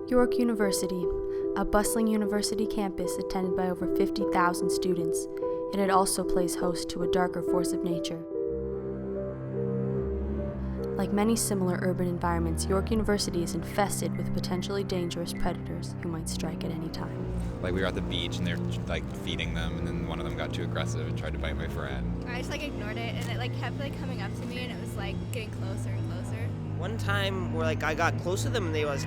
York University, a bustling university campus attended by over 50,000 students, yet it also plays host to a darker force of nature. Like many similar urban environments, York University is infested with potentially dangerous predators who might strike at any time. Like, we were at the beach and they're like feeding them, and then one of them got too aggressive and tried to bite my friend. I just ignored it, and it kept coming up to me, and it was getting closer and closer. One time where I got close to them and they was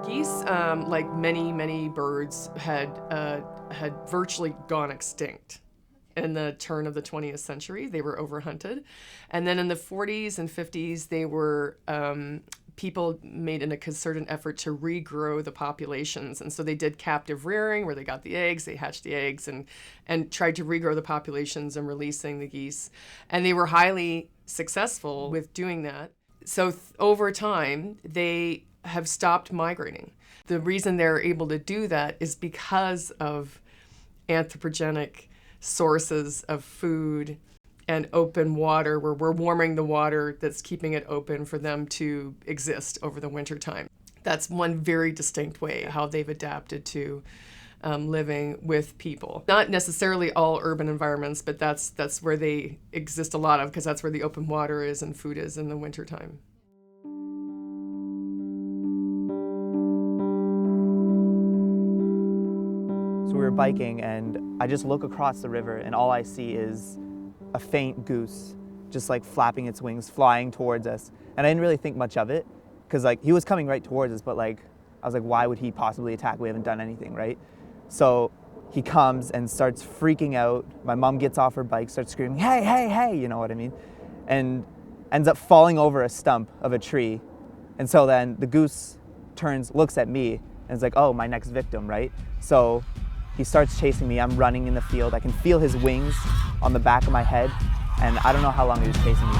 Geese, like many birds, had virtually gone extinct in the turn of the 20th century. They were overhunted. And then in the 40s and 50s, they were people made in a concerted effort to regrow the populations. And so they did captive rearing, where they got the eggs, they hatched the eggs, and tried to regrow the populations and releasing the geese. And they were highly successful with doing that. So over time, they have stopped migrating. The reason they're able to do that is because of anthropogenic sources of food and open water, where we're warming the water that's keeping it open for them to exist over the winter time. That's one very distinct way how they've adapted to living with people. Not necessarily all urban environments, but that's where they exist a lot of, because that's where the open water is and food is in the wintertime. So we were biking, and I just look across the river, and all I see is a faint goose just flapping its wings, flying towards us. And I didn't really think much of it, because he was coming right towards us, but I was like, why would he possibly attack? We haven't done anything, right? So he comes and starts freaking out. My mom gets off her bike, starts screaming, hey, hey, hey, you know what I mean? And ends up falling over a stump of a tree. And so then the goose turns, looks at me, and is like, oh, my next victim, right? So he starts chasing me. I'm running in the field. I can feel his wings on the back of my head, and I don't know how long he was chasing me.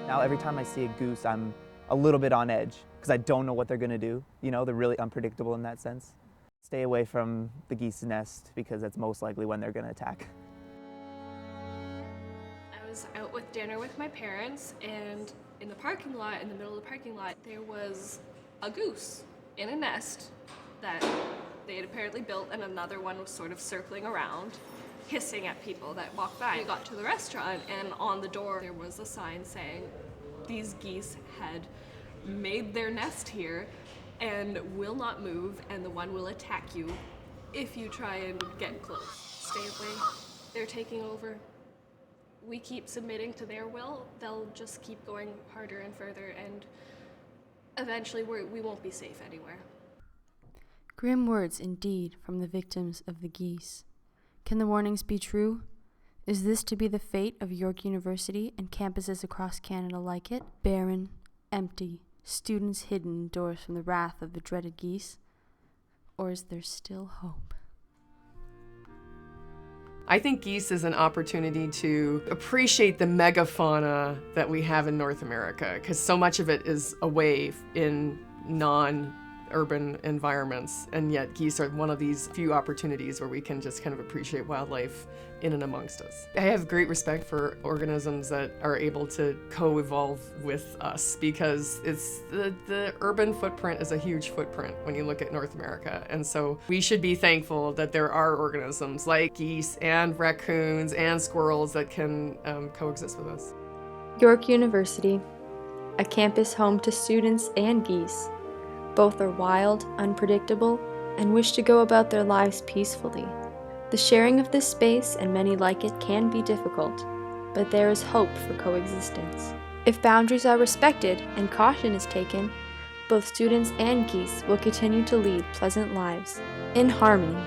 Now every time I see a goose, I'm a little bit on edge, because I don't know what they're gonna do. You know, they're really unpredictable in that sense. Stay away from the geese nest, because that's most likely when they're gonna attack. I was out with dinner with my parents, and in the parking lot, in the middle of the parking lot, there was a goose in a nest that they had apparently built, and another one was sort of circling around, hissing at people that walked by. We got to the restaurant, and on the door there was a sign saying these geese had made their nest here and will not move, and the one will attack you if you try and get close. Stay away. They're taking over. We keep submitting to their will, they'll just keep going harder and further, and eventually we won't be safe anywhere. Grim words indeed from the victims of the geese. Can the warnings be true? Is this to be the fate of York University and campuses across Canada like it? Barren, empty, students hidden indoors from the wrath of the dreaded geese? Or is there still hope? I think geese is an opportunity to appreciate the megafauna that we have in North America, because so much of it is away in non-urban environments, and yet geese are one of these few opportunities where we can just kind of appreciate wildlife in and amongst us. I have great respect for organisms that are able to co-evolve with us, because it's the urban footprint is a huge footprint when you look at North America. And so we should be thankful that there are organisms like geese and raccoons and squirrels that can coexist with us. York University, a campus home to students and geese. Both are wild, unpredictable, and wish to go about their lives peacefully. The sharing of this space and many like it can be difficult, but there is hope for coexistence. If boundaries are respected and caution is taken, both students and geese will continue to lead pleasant lives in harmony.